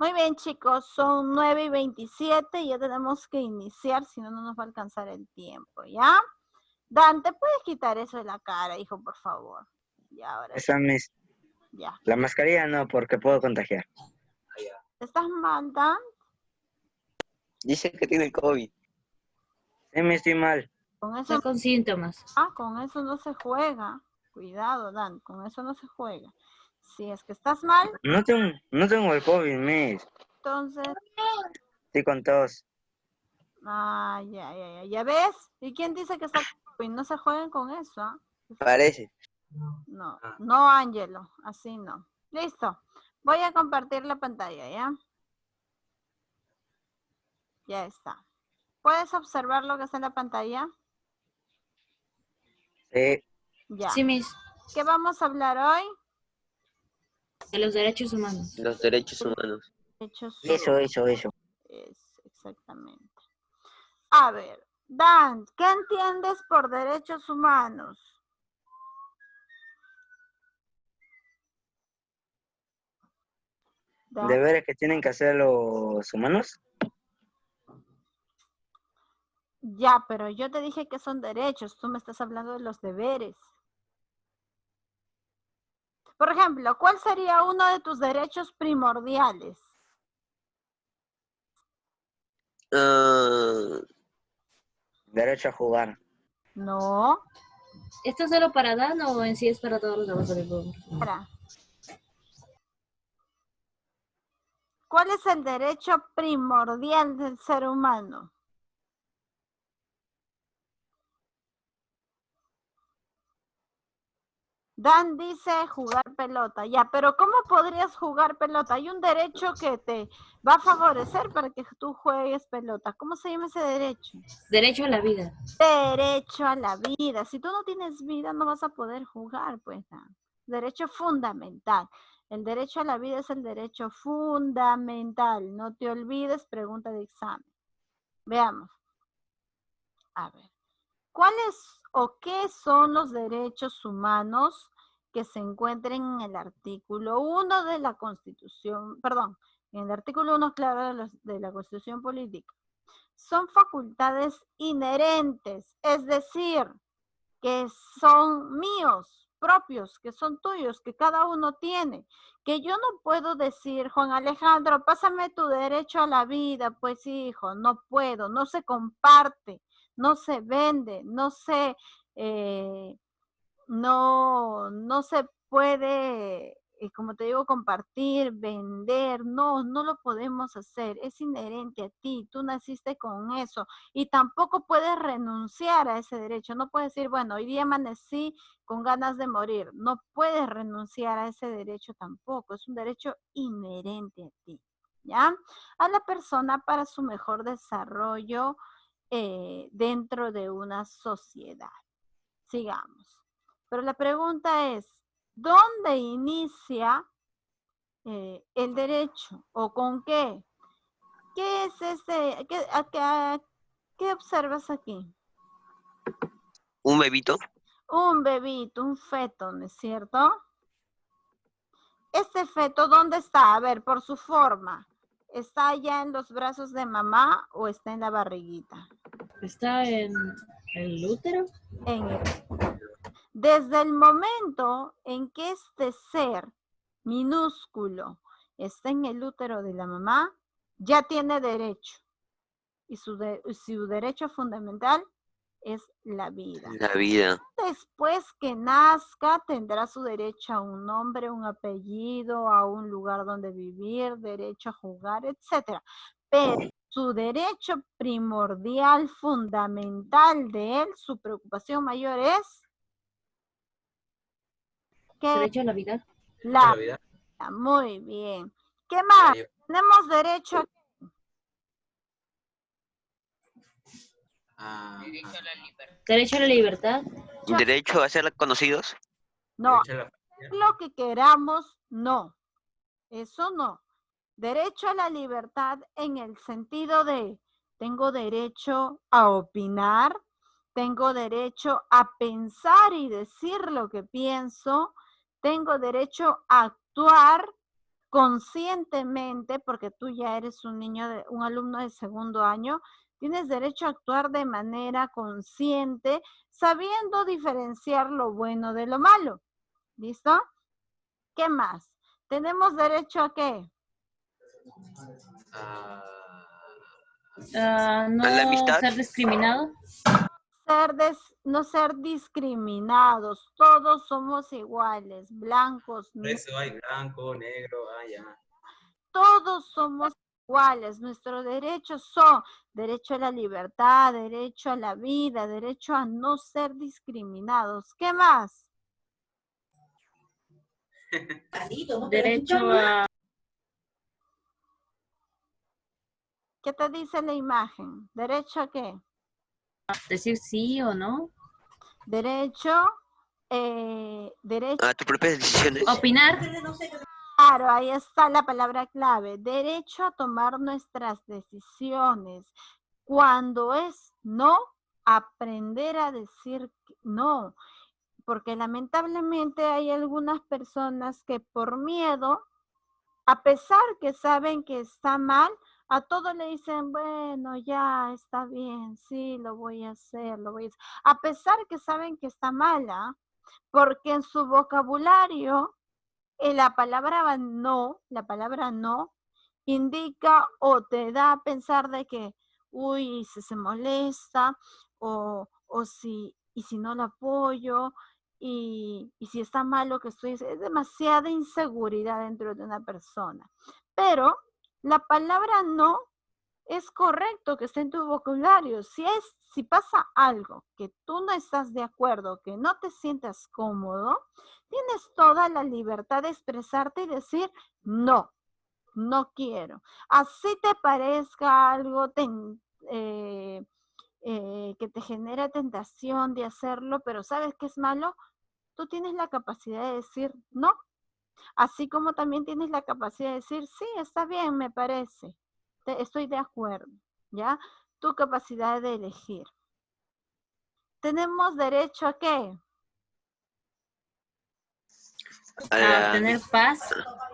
Muy bien, chicos, son 9:27 y ya tenemos que iniciar, si no, no nos va a alcanzar el tiempo, ¿ya? Dante, ¿puedes quitar eso de la cara, hijo, por favor? Ya, ahora sí. Ya. La mascarilla no, porque puedo contagiar. ¿Estás mal, Dan? Dice que tiene COVID. Sí, me estoy mal. Con eso, Está con síntomas. con eso no se juega. Cuidado, Dan, con eso no se juega. Si es que estás mal, No tengo el COVID, Miss. entonces... Estoy con tos. ¿Ya ves? ¿Y quién dice que está con COVID? No se jueguen con eso, ¿ah? Parece. No, Ángelo, así no. Listo. Voy a compartir la pantalla, ¿ya? Ya está. ¿Puedes observar lo que está en la pantalla? Sí. Ya. Sí, Miss. ¿Qué vamos a hablar hoy? De los derechos humanos. Los derechos humanos. Eso. Exactamente. A ver, Dan, ¿qué entiendes por derechos humanos? Dan. ¿Deberes que tienen que hacer los humanos? Ya, pero yo te dije que son derechos, tú me estás hablando de los deberes. Por ejemplo, ¿cuál sería uno de tus derechos primordiales? Derecho a jugar. No. ¿Esto es solo para Dan o en sí es para todos los trabajadores públicos? Espera. ¿Cuál es el derecho primordial del ser humano? Dan dice jugar pelota, ya, pero ¿cómo podrías jugar pelota? Hay un derecho que te va a favorecer para que tú juegues pelota. ¿Cómo se llama ese derecho? Derecho a la vida. Derecho a la vida. Si tú no tienes vida, no vas a poder jugar, pues. Dan. Derecho fundamental. El derecho a la vida es el derecho fundamental. No te olvides, pregunta de examen. Veamos. A ver. ¿Cuáles o qué son los derechos humanos que se encuentran en el artículo 1 de la Constitución, perdón, en el artículo 1, claro, de la Constitución Política? Son facultades inherentes, es decir, que son míos, propios, que son tuyos, que cada uno tiene, que yo no puedo decir, Juan Alejandro, pásame tu derecho a la vida, pues hijo, no puedo, no se comparte, no se vende, no se puede, como te digo, compartir, vender, no lo podemos hacer, es inherente a ti, tú naciste con eso y tampoco puedes renunciar a ese derecho, no puedes decir, bueno, hoy día amanecí con ganas de morir, no puedes renunciar a ese derecho tampoco, es un derecho inherente a ti, ¿ya? A la persona para su mejor desarrollo dentro de una sociedad. Sigamos. Pero la pregunta es, ¿dónde inicia el derecho? ¿O con qué? ¿Qué es este? ¿Qué observas aquí? ¿Un bebito? Un bebito, un feto, ¿no es cierto? ¿Este feto dónde está? A ver, por su forma. ¿Está allá en los brazos de mamá o está en la barriguita? ¿Está en el útero? Desde el momento en que este ser minúsculo está en el útero de la mamá, ya tiene derecho. Y su derecho fundamental es la vida. La vida. Después que nazca, tendrá su derecho a un nombre, un apellido, a un lugar donde vivir, derecho a jugar, etc. Pero su derecho primordial, fundamental de él, su preocupación mayor es Derecho a la vida. La vida. Muy bien. ¿Qué más? Tenemos derecho a... Derecho a la libertad. Derecho a ser conocidos. No, lo que queramos, no. Eso no. Derecho a la libertad en el sentido de tengo derecho a opinar, tengo derecho a pensar y decir lo que pienso, tengo derecho a actuar, conscientemente, porque tú ya eres un alumno de segundo año, tienes derecho a actuar de manera consciente, sabiendo diferenciar lo bueno de lo malo. ¿Listo? ¿Qué más? ¿Tenemos derecho a qué? No ¿A la amistad? ser discriminado. No ser discriminados. Todos somos iguales, blancos, Eso hay blanco, negro, ya. todos somos iguales. Nuestros derechos son derecho a la libertad, derecho a la vida, derecho a no ser discriminados. ¿Qué más? Derecho a... ¿Qué te dice la imagen? ¿Derecho a qué? decir sí o no. Derecho, derecho. ¿A tus propias decisiones? Opinar. Claro, ahí está la palabra clave. Derecho a tomar nuestras decisiones. Cuando es no, aprender a decir no. Porque lamentablemente hay algunas personas que por miedo, a pesar que saben que está mal, a todo le dicen, bueno, ya está bien, sí, lo voy a hacer, lo voy a hacer. A pesar que saben que está mala, porque en su vocabulario la palabra no indica o te da a pensar de que, uy, si se molesta, y si no lo apoyo, y si está mal lo que estoy haciendo, es demasiada inseguridad dentro de una persona. Pero la palabra no es correcto que esté en tu vocabulario. Si pasa algo que tú no estás de acuerdo, que no te sientas cómodo, tienes toda la libertad de expresarte y decir no, no quiero. Así te parezca algo que te genera tentación de hacerlo, pero sabes que es malo, tú tienes la capacidad de decir no. Así como también tienes la capacidad de decir, sí, está bien, me parece, estoy de acuerdo, ¿ya? Tu capacidad de elegir. ¿Tenemos derecho a qué? A tener paz,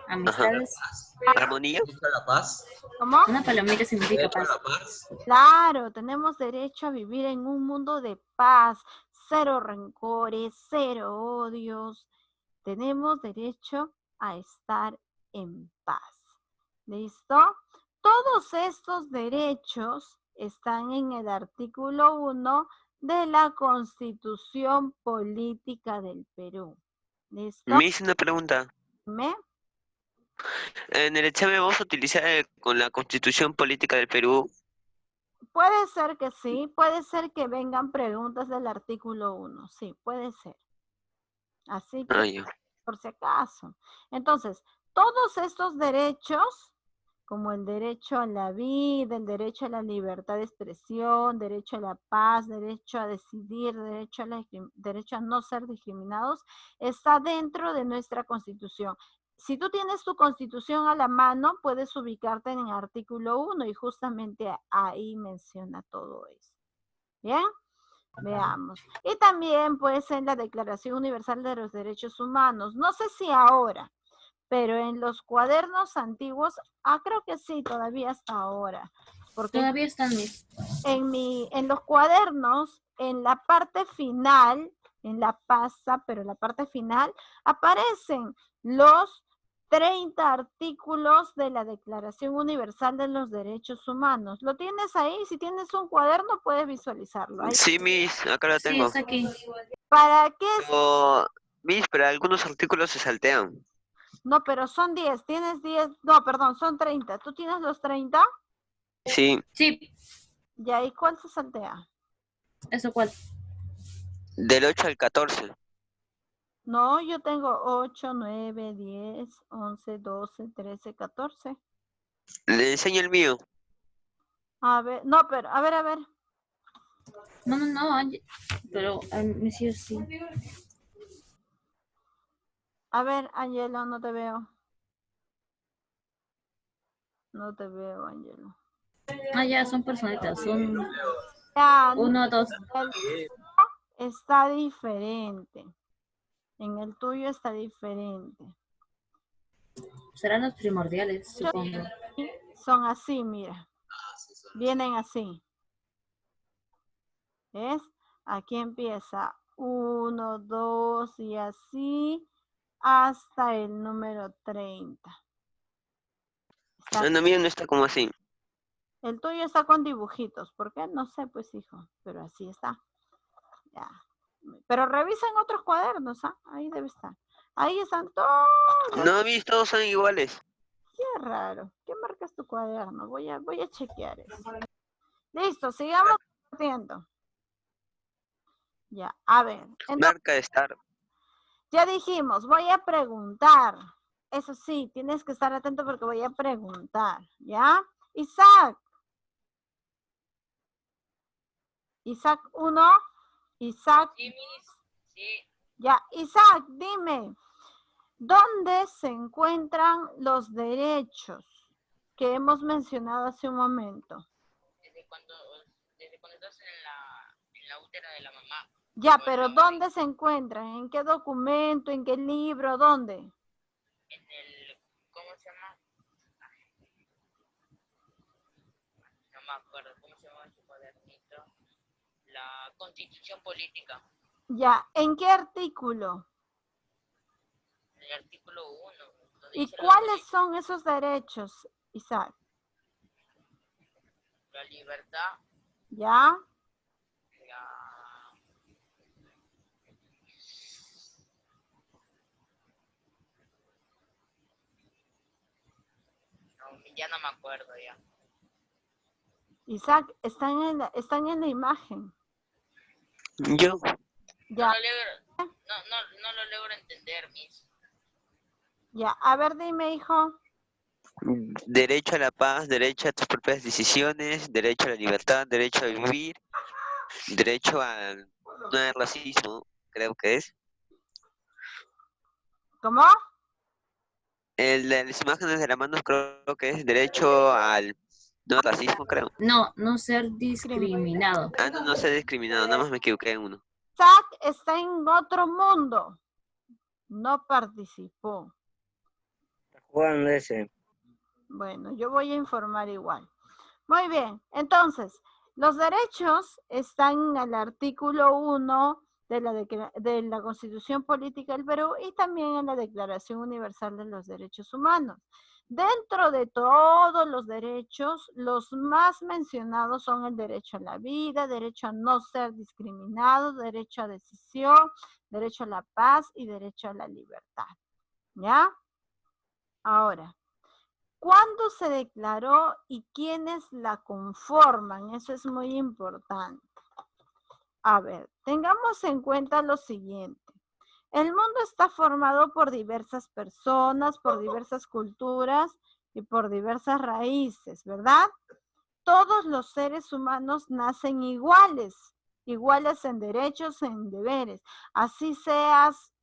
amistades. ¿Armonía? La paz. ¿Cómo? Una palomita significa paz. La paz. Claro, tenemos derecho a vivir en un mundo de paz, cero rencores, cero odios. Tenemos derecho a estar en paz. ¿Listo? Todos estos derechos están en el artículo 1 de la Constitución Política del Perú. ¿Listo? Me hice una pregunta. ¿Me? En el examen vamos a utilizar con la Constitución Política del Perú. Puede ser que sí, puede ser que vengan preguntas del artículo 1, sí, puede ser. Así que, por si acaso. Entonces, todos estos derechos, como el derecho a la vida, el derecho a la libertad de expresión, derecho a la paz, derecho a decidir, derecho a no ser discriminados, está dentro de nuestra Constitución. Si tú tienes tu Constitución a la mano, puedes ubicarte en el artículo 1 y justamente ahí menciona todo eso. ¿Bien? Veamos. Y también pues en la Declaración Universal de los Derechos Humanos, no sé si ahora, pero en los cuadernos antiguos, creo que sí, todavía hasta ahora. Porque todavía están mis. En los cuadernos, en la parte final, en la pasta, pero en la parte final, aparecen los 30 artículos de la Declaración Universal de los Derechos Humanos. ¿Lo tienes ahí? Si tienes un cuaderno, puedes visualizarlo. Ahí. Sí, Miss, acá la tengo. Sí, está aquí. ¿Para qué? Miss, pero algunos artículos se saltean. No, pero son 10. Tienes 10. No, perdón, son 30. ¿Tú tienes los 30? Sí. Sí. ¿Y ahí cuál se saltea? ¿Eso cuál? Del 8 al 14. No, yo tengo 8, 9, 10, 11, 12, 13, 14. Le enseño el mío. A ver, no, pero, a ver. No, pero me sí. A ver, Angelo, no te veo. No te veo, Angelo. Ya, son personitas, son Ya, 1, 2. Está diferente. En el tuyo está diferente. Serán los primordiales, supongo. Son así, mira. Vienen así. ¿Ves? Aquí empieza 1, 2 y así hasta el número 30. No, mío no está como así. El tuyo está con dibujitos. ¿Por qué? No sé, pues, hijo. Pero así está. Ya. Pero revisen otros cuadernos, ¿ah? Ahí debe estar. Ahí están todos. No, mis todos son iguales. Qué raro. ¿Qué marca es tu cuaderno? Voy a chequear eso. Listo, sigamos compartiendo. Ya, a ver. Entonces, Marca de estar. ya dijimos, voy a preguntar. Eso sí, tienes que estar atento porque voy a preguntar. ¿Ya? Isaac. Isaac 1. Isaac. Sí, sí. Ya, Isaac, dime. ¿Dónde se encuentran los derechos que hemos mencionado hace un momento? Desde cuando estás en la útera de la mamá. Ya, pero ¿dónde se encuentran? ¿En qué documento? ¿En qué libro? ¿Dónde? En el, ¿cómo se llama? No me acuerdo, ¿cómo se llama su cuadernito? La Constitución Política. Ya, ¿en qué artículo? El artículo 1. ¿Y cuáles son esos derechos, Isaac? La libertad, ¿Ya? ya no me acuerdo ya. Isaac, están en la imagen. Yo. Ya, No lo logro entender, Miss. ya. A ver, dime, hijo. Derecho a la paz, derecho a tus propias decisiones, derecho a la libertad, derecho a vivir, derecho al no al racismo, creo que es. ¿Cómo? El de las imágenes de la mano creo que es derecho al no al racismo, creo. No ser discriminado. Ah, no ser discriminado, nada más me equivoqué en uno. Isaac está en otro mundo. No participó. Está jugando ese. Bueno, yo voy a informar igual. Muy bien, entonces, los derechos están en el artículo 1 de la Constitución Política del Perú y también en la Declaración Universal de los Derechos Humanos. Dentro de todos los derechos, los más mencionados son el derecho a la vida, derecho a no ser discriminado, derecho a decisión, derecho a la paz y derecho a la libertad. ¿Ya? Ahora, ¿cuándo se declaró y quiénes la conforman? Eso es muy importante. A ver, tengamos en cuenta lo siguiente. El mundo está formado por diversas personas, por diversas culturas y por diversas raíces, ¿verdad? Todos los seres humanos nacen iguales, iguales en derechos, en deberes. Así seas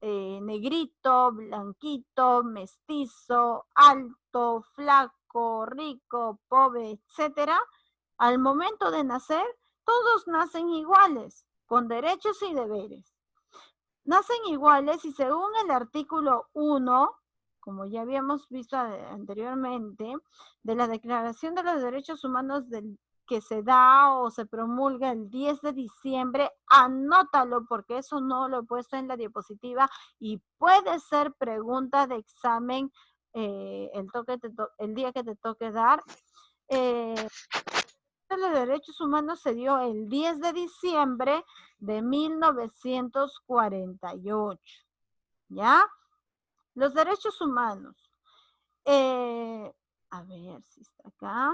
negrito, blanquito, mestizo, alto, flaco, rico, pobre, etcétera, al momento de nacer, todos nacen iguales, con derechos y deberes. Nacen iguales y según el artículo 1, como ya habíamos visto anteriormente, de la Declaración de los Derechos Humanos que se da o se promulga el 10 de diciembre, anótalo porque eso no lo he puesto en la diapositiva y puede ser pregunta de examen el día que te toque dar. Los derechos humanos se dio el 10 de diciembre de 1948. ¿Ya? Los derechos humanos. A ver si está acá.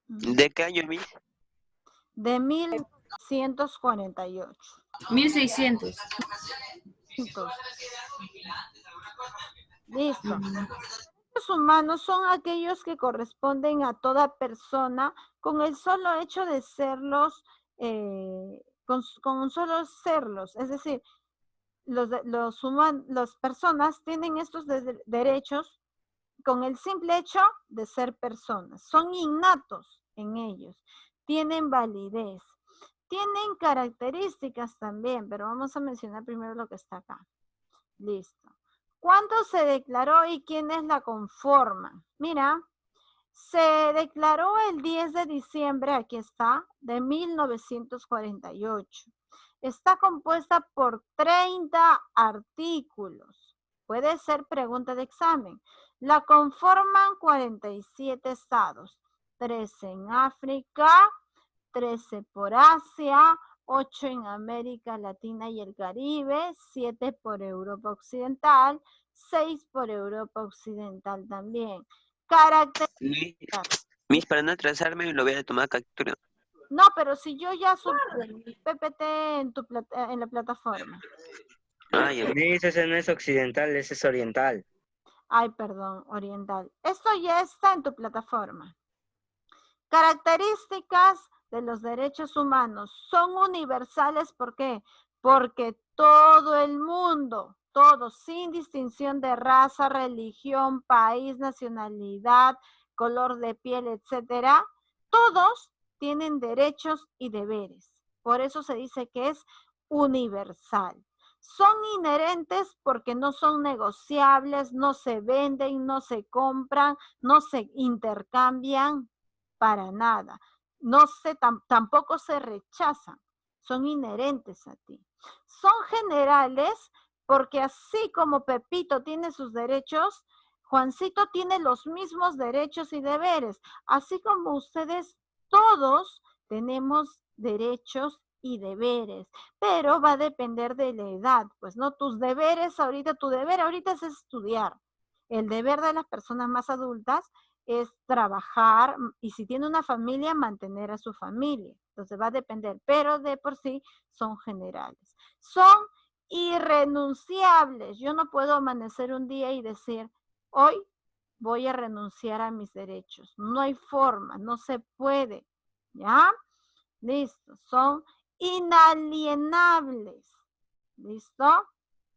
¿De qué año, Miss? De 1948. 1600. Listo. Los humanos son aquellos que corresponden a toda persona con el solo hecho de serlos, con solo serlos. Es decir, las personas tienen estos derechos con el simple hecho de ser personas. Son innatos en ellos. Tienen validez. Tienen características también, pero vamos a mencionar primero lo que está acá. Listo. ¿Cuándo se declaró y quiénes la conforman? Mira, se declaró el 10 de diciembre, aquí está, de 1948. Está compuesta por 30 artículos. Puede ser pregunta de examen. La conforman 47 estados, 13 en África, 13 por Asia, 8 en América Latina y el Caribe, 7 por Europa Occidental, 6 por Europa Occidental también. Características. Miss, para no atrasarme, lo voy a tomar captura. No, pero si yo ya subí el PPT en la plataforma. Miss, ese no es occidental, ese es oriental. Ay, perdón, oriental. Esto ya está en tu plataforma. Características de los derechos humanos son universales. ¿Por qué? Porque todo el mundo, todos, sin distinción de raza, religión, país, nacionalidad, color de piel, etcétera, todos tienen derechos y deberes. Por eso se dice que es universal. Son inherentes porque no son negociables, no se venden, no se compran, no se intercambian para nada. No se, tampoco se rechazan, son inherentes a ti. Son generales porque así como Pepito tiene sus derechos, Juancito tiene los mismos derechos y deberes, así como ustedes todos tenemos derechos y deberes, pero va a depender de la edad, pues no, tus deberes ahorita, tu deber ahorita es estudiar. El deber de las personas más adultas es trabajar y si tiene una familia, mantener a su familia. Entonces va a depender, pero de por sí son generales. Son irrenunciables. Yo no puedo amanecer un día y decir, hoy voy a renunciar a mis derechos. No hay forma, no se puede. ¿Ya? Listo. Son inalienables. ¿Listo?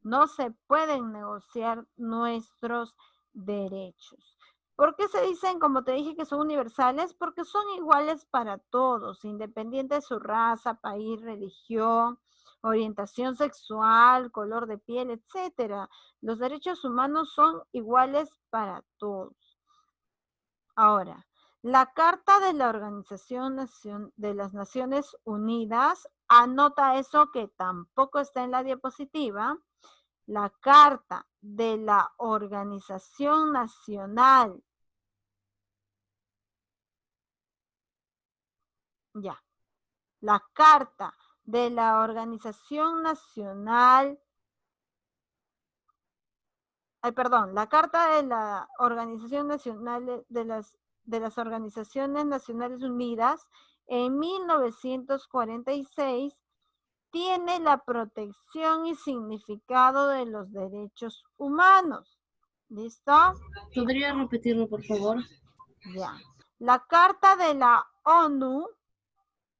No se pueden negociar nuestros derechos. ¿Por qué se dicen, como te dije, que son universales? Porque son iguales para todos, independiente de su raza, país, religión, orientación sexual, color de piel, etcétera. Los derechos humanos son iguales para todos. Ahora, la Carta de la Organización de las Naciones Unidas, anota eso que tampoco está en la diapositiva. La Carta de la Organización Nacional. Ya. La Carta de la Organización Nacional. La Carta de la Organización Nacional de las Organizaciones Nacionales Unidas en 1946 tiene la protección y significado de los derechos humanos. ¿Listo? ¿Podría repetirlo, por favor? Ya. La Carta de la ONU,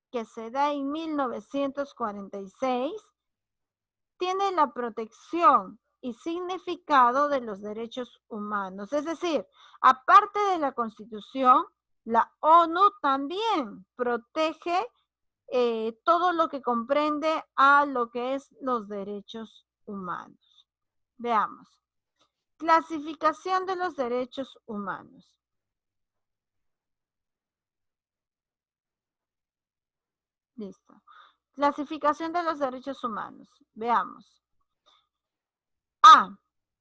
que se da en 1946, tiene la protección y significado de los derechos humanos. Es decir, aparte de la Constitución, la ONU también protege todo lo que comprende a lo que es los derechos humanos. Veamos. Clasificación de los derechos humanos. Listo. Clasificación de los derechos humanos. Veamos. A.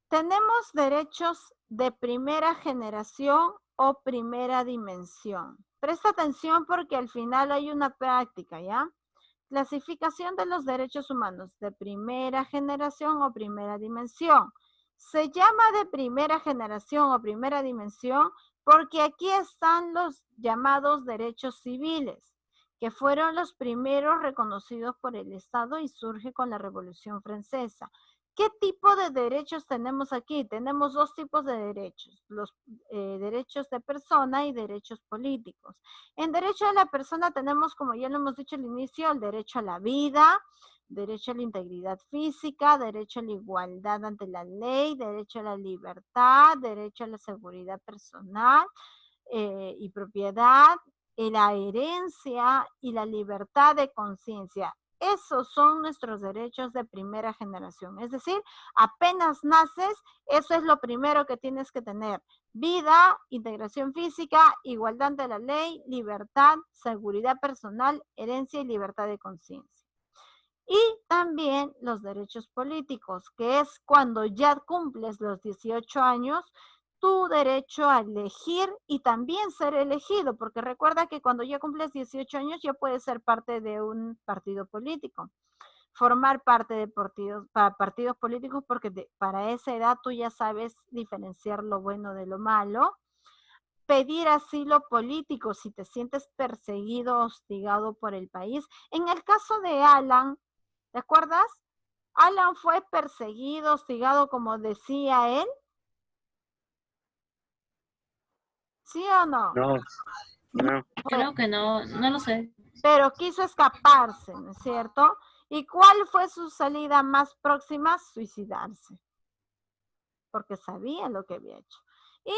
Tenemos derechos de primera generación o primera dimensión. Presta atención porque al final hay una práctica, ¿ya? Clasificación de los derechos humanos de primera generación o primera dimensión. Se llama de primera generación o primera dimensión porque aquí están los llamados derechos civiles, que fueron los primeros reconocidos por el Estado y surge con la Revolución Francesa. ¿Qué tipo de derechos tenemos aquí? Tenemos dos tipos de derechos, los derechos de persona y derechos políticos. En derecho de la persona tenemos, como ya lo hemos dicho al inicio, el derecho a la vida, derecho a la integridad física, derecho a la igualdad ante la ley, derecho a la libertad, derecho a la seguridad personal y propiedad, la herencia y la libertad de conciencia. esos son nuestros derechos de primera generación. Es decir, apenas naces, eso es lo primero que tienes que tener. Vida, integración física, igualdad ante la ley, libertad, seguridad personal, herencia y libertad de conciencia. Y también los derechos políticos, que es cuando ya cumples los 18 años, tu derecho a elegir y también ser elegido, porque recuerda que cuando ya cumples 18 años ya puedes ser parte de un partido político, formar parte de partidos políticos, porque para esa edad tú ya sabes diferenciar lo bueno de lo malo. Pedir asilo político si te sientes perseguido, hostigado por el país. En el caso de Alan, ¿te acuerdas? Alan fue perseguido, hostigado, como decía él. ¿Sí o no? No, no. Creo que no, no lo sé. Pero quiso escaparse, ¿no es cierto? ¿Y cuál fue su salida más próxima? Suicidarse. Porque sabía lo que había hecho. Y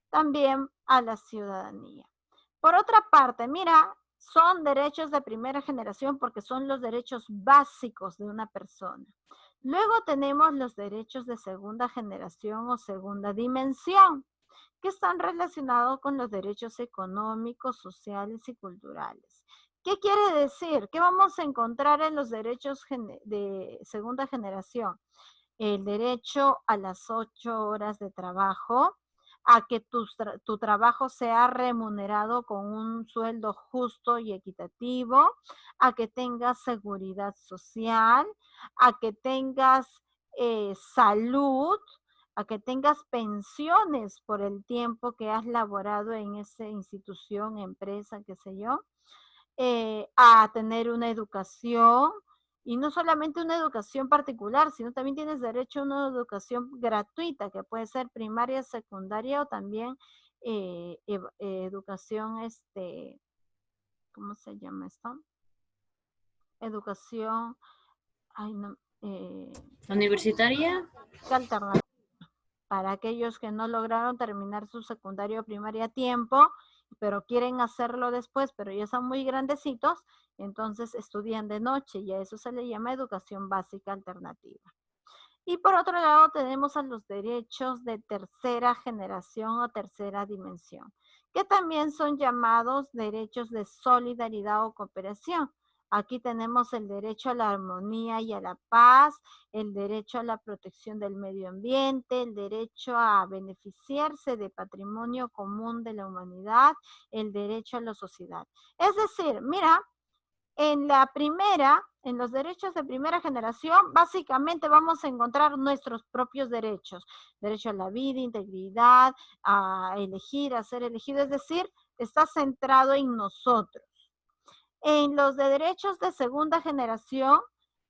también a la ciudadanía. Por otra parte, mira, son derechos de primera generación porque son los derechos básicos de una persona. Luego tenemos los derechos de segunda generación o segunda dimensión, que están relacionados con los derechos económicos, sociales y culturales. ¿Qué quiere decir? ¿Qué vamos a encontrar en los derechos de segunda generación? El derecho a las 8 horas de trabajo, a que tu trabajo sea remunerado con un sueldo justo y equitativo, a que tengas seguridad social, a que tengas salud, a que tengas pensiones por el tiempo que has laborado en esa institución, empresa, qué sé yo, a tener una educación, y no solamente una educación particular, sino también tienes derecho a una educación gratuita, que puede ser primaria, secundaria o también educación, ¿cómo se llama esto? Educación, ay no, ¿Universitaria? alternativa. Para aquellos que no lograron terminar su secundaria o primaria a tiempo, pero quieren hacerlo después, pero ya son muy grandecitos, entonces estudian de noche y a eso se le llama educación básica alternativa. Y por otro lado tenemos a los derechos de tercera generación o tercera dimensión, que también son llamados derechos de solidaridad o cooperación. Aquí tenemos el derecho a la armonía y a la paz, el derecho a la protección del medio ambiente, el derecho a beneficiarse de patrimonio común de la humanidad, el derecho a la sociedad. Es decir, mira, en los derechos de primera generación, básicamente vamos a encontrar nuestros propios derechos. Derecho a la vida, integridad, a elegir, a ser elegido, es decir, está centrado en nosotros. En los de derechos de segunda generación,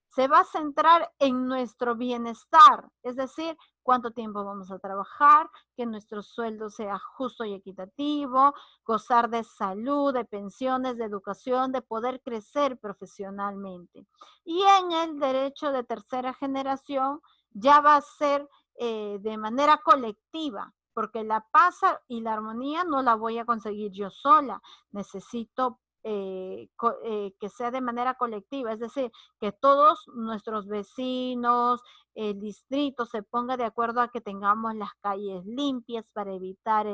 se va a centrar en nuestro bienestar, es decir, cuánto tiempo vamos a trabajar, que nuestro sueldo sea justo y equitativo, gozar de salud, de pensiones, de educación, de poder crecer profesionalmente. Y en el derecho de tercera generación ya va a ser de manera colectiva, porque la paz y la armonía no la voy a conseguir yo sola, necesito que sea de manera colectiva, es decir, que todos nuestros vecinos, el distrito se ponga de acuerdo a que tengamos las calles limpias para evitar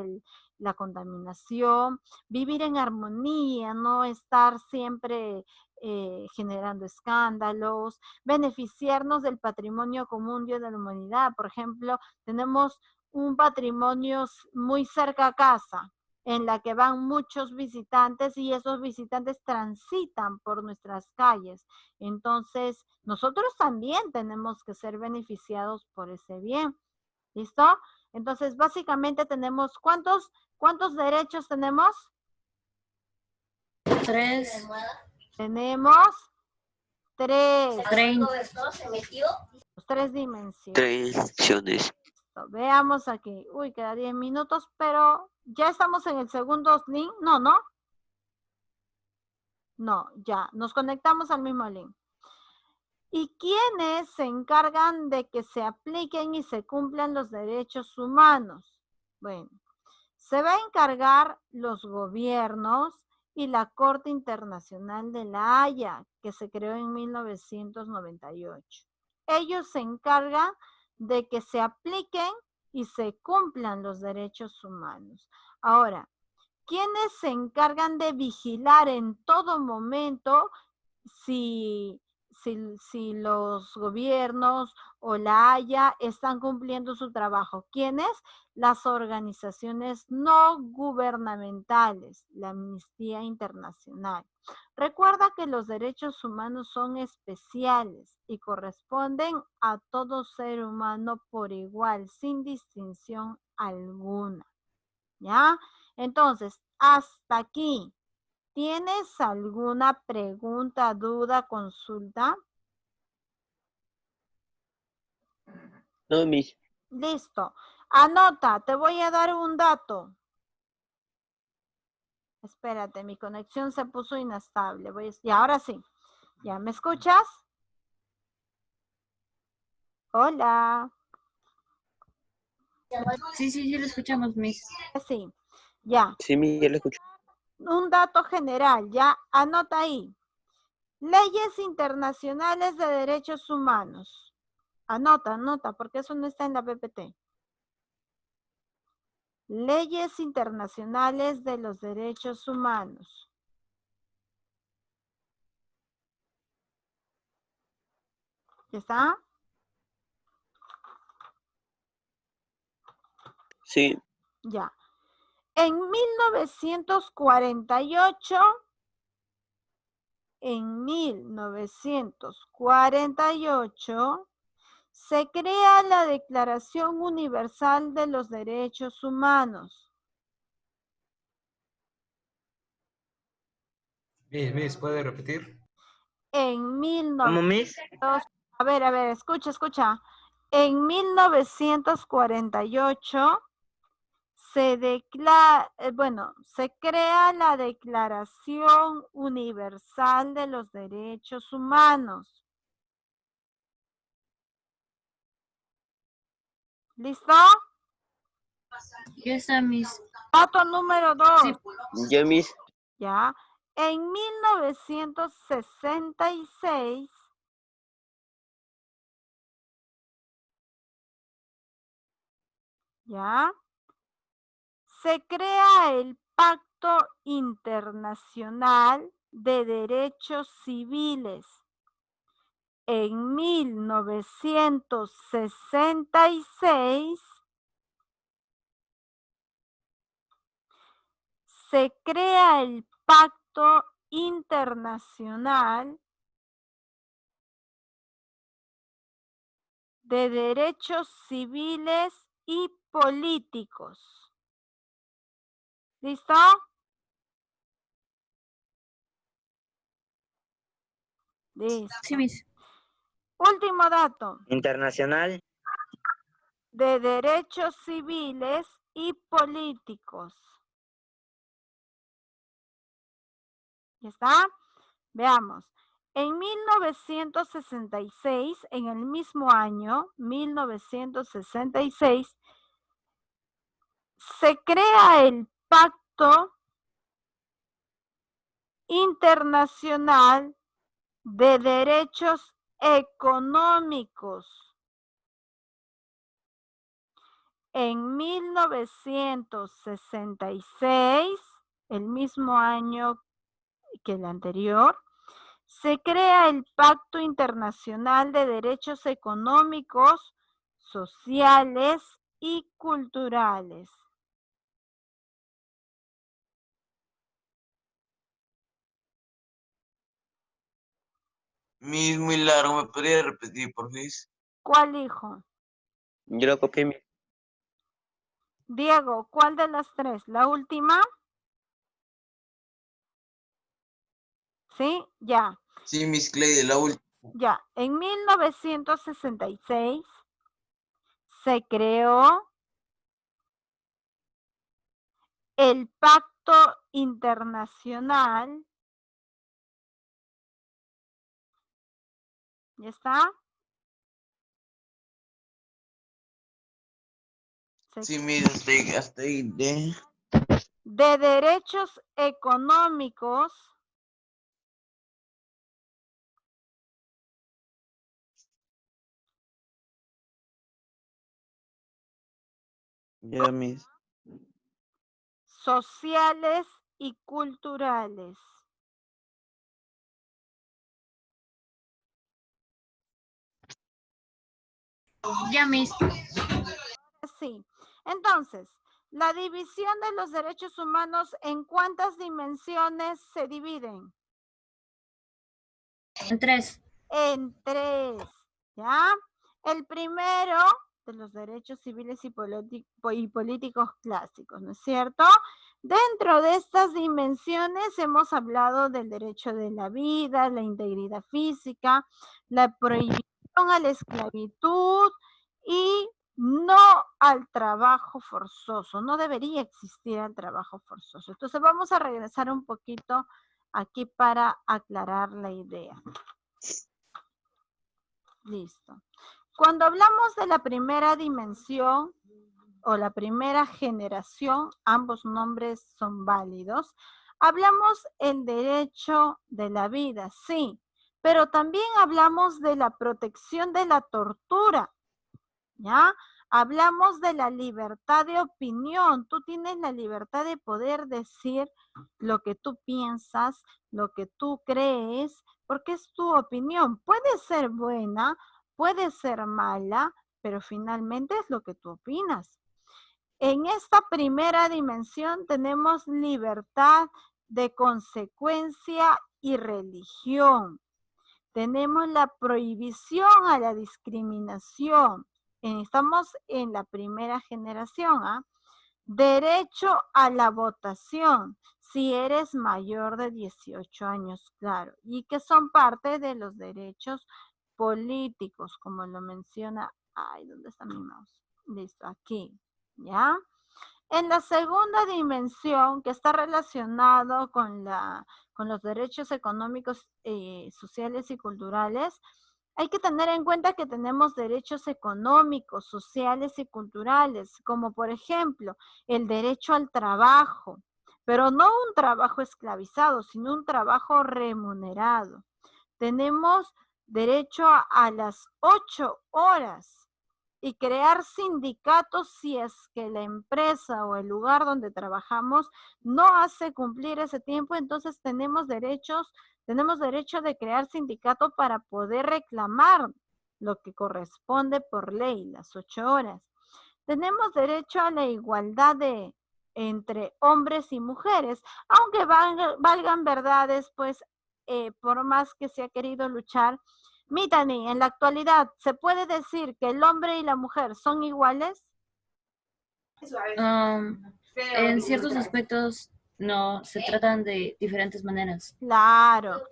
la contaminación, vivir en armonía, no estar siempre generando escándalos, beneficiarnos del patrimonio común de la humanidad. Por ejemplo, tenemos un patrimonio muy cerca a casa, en la que van muchos visitantes y esos visitantes transitan por nuestras calles. Entonces, nosotros también tenemos que ser beneficiados por ese bien. ¿Listo? Entonces, básicamente tenemos, ¿cuántos derechos tenemos? 3. Tenemos 3. 30. Los 3 dimensiones. 3 dimensiones. Veamos aquí. Uy, queda 10 minutos, pero ya estamos en el segundo link. No, ¿no? No, ya. Nos conectamos al mismo link. ¿Y quiénes se encargan de que se apliquen y se cumplan los derechos humanos? Bueno, se va a encargar los gobiernos y la Corte Internacional de La Haya, que se creó en 1998. Ellos se encargan de que se apliquen y se cumplan los derechos humanos. Ahora, ¿quiénes se encargan de vigilar en todo momento si los gobiernos o la Haya están cumpliendo su trabajo? ¿Quiénes? Las organizaciones no gubernamentales, la Amnistía Internacional. Recuerda que los derechos humanos son especiales y corresponden a todo ser humano por igual, sin distinción alguna. ¿Ya? Entonces, hasta aquí. ¿Tienes alguna pregunta, duda, consulta? No, Miss. Listo. Anota, te voy a dar un dato. Espérate, mi conexión se puso inestable. Y ahora sí. ¿Ya me escuchas? Hola. Sí, sí, sí, lo escuchamos, Miss. Sí, ya. Sí, Miss, ya lo escucho. Un dato general, ya. Anota ahí. Leyes internacionales de derechos humanos. Anota, porque eso no está en la PPT. Leyes internacionales de los derechos humanos. ¿Ya está? Sí. Ya. En 1948, se crea la Declaración Universal de los Derechos Humanos. Miss, ¿puede repetir? En ¿Cómo, Miss? A ver, escucha. En 1948 se crea la Declaración Universal de los Derechos Humanos. ¿Listo? Ya está, Miss. Dato número 2. Sí. Ya, Miss. ¿Ya? En 1966, ¿ya? Se crea el Pacto Internacional de Derechos Civiles. En 1966 se crea el Pacto Internacional de Derechos Civiles y Políticos. ¿Listo? Listo. Sí, Miss. Último dato. Internacional. De derechos civiles y políticos. ¿Ya está? Veamos. En 1966, en el mismo año, 1966, se crea el Pacto Internacional de Derechos Económicos. En 1966, el mismo año que el anterior, se crea el Pacto Internacional de Derechos Económicos, Sociales y Culturales. Miss, muy largo, ¿me podría repetir, por favor? ¿Cuál, hijo? Yo lo copié, Miss. Diego, ¿cuál de las tres? ¿La última? ¿Sí? Ya. Sí, Miss Clay, de la última. Ya. En 1966 se creó el Pacto Internacional. ¿Ya está? Sí, Miss, hasta ahí, de derechos económicos Ya, Miss. sociales y culturales. Ya, Miss. Sí. Entonces, la división de los derechos humanos, ¿en cuántas dimensiones se dividen? En 3. En 3, ¿ya? El primero de los derechos civiles y políticos clásicos, ¿no es cierto? Dentro de estas dimensiones hemos hablado del derecho de la vida, la integridad física, la prohibición a la esclavitud y no al trabajo forzoso. No debería existir el trabajo forzoso. Entonces vamos a regresar un poquito aquí para aclarar la idea. Listo. Cuando hablamos de la primera dimensión o la primera generación, ambos nombres son válidos, hablamos el derecho de la vida, sí, pero también hablamos de la protección de la tortura, ¿ya? Hablamos de la libertad de opinión. Tú tienes la libertad de poder decir lo que tú piensas, lo que tú crees, porque es tu opinión. Puede ser buena, puede ser mala, pero finalmente es lo que tú opinas. En esta primera dimensión tenemos libertad de consecuencia y religión. Tenemos la prohibición a la discriminación. Estamos en la primera generación, ¿ah? Derecho a la votación, si eres mayor de 18 años, claro, y que son parte de los derechos políticos, como lo menciona, ay, ¿dónde está mi mouse? Listo, aquí, ¿ya? En la segunda dimensión, que está relacionado con los derechos económicos, sociales y culturales, hay que tener en cuenta que tenemos derechos económicos, sociales y culturales, como por ejemplo el derecho al trabajo, pero no un trabajo esclavizado, sino un trabajo remunerado. Tenemos derecho a las 8 horas y crear sindicatos si es que la empresa o el lugar donde trabajamos no hace cumplir ese tiempo, entonces tenemos derecho de crear sindicato para poder reclamar lo que corresponde por ley, las 8 horas. Tenemos derecho a la igualdad entre hombres y mujeres, aunque valgan verdades, pues por más que se ha querido luchar. Mitani, en la actualidad, ¿se puede decir que el hombre y la mujer son iguales? En ciertos aspectos no, se tratan de diferentes maneras. Claro,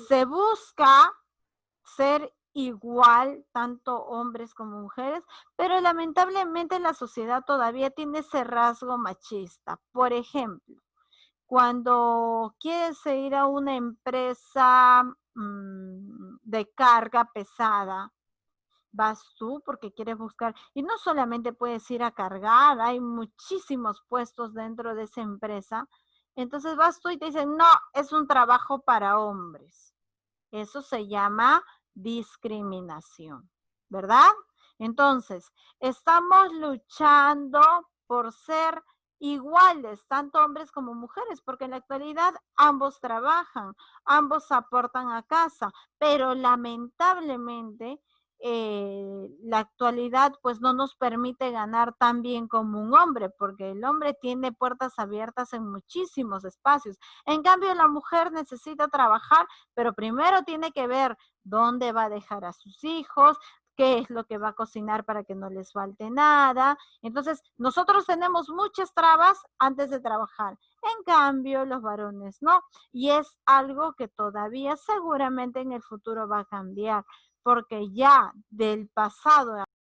se busca ser igual, tanto hombres como mujeres, pero lamentablemente la sociedad todavía tiene ese rasgo machista. Por ejemplo, cuando quieres ir a una empresa de carga pesada, vas tú porque quieres buscar, y no solamente puedes ir a cargar, hay muchísimos puestos dentro de esa empresa, entonces vas tú y te dicen, no, es un trabajo para hombres. Eso se llama discriminación, ¿verdad? Entonces, estamos luchando por ser iguales, tanto hombres como mujeres, porque en la actualidad ambos trabajan, ambos aportan a casa, pero lamentablemente la actualidad pues no nos permite ganar tan bien como un hombre, porque el hombre tiene puertas abiertas en muchísimos espacios. En cambio, la mujer necesita trabajar, pero primero tiene que ver dónde va a dejar a sus hijos, qué es lo que va a cocinar para que no les falte nada. Entonces, nosotros tenemos muchas trabas antes de trabajar. En cambio, los varones no. Y es algo que todavía seguramente en el futuro va a cambiar, porque ya del pasado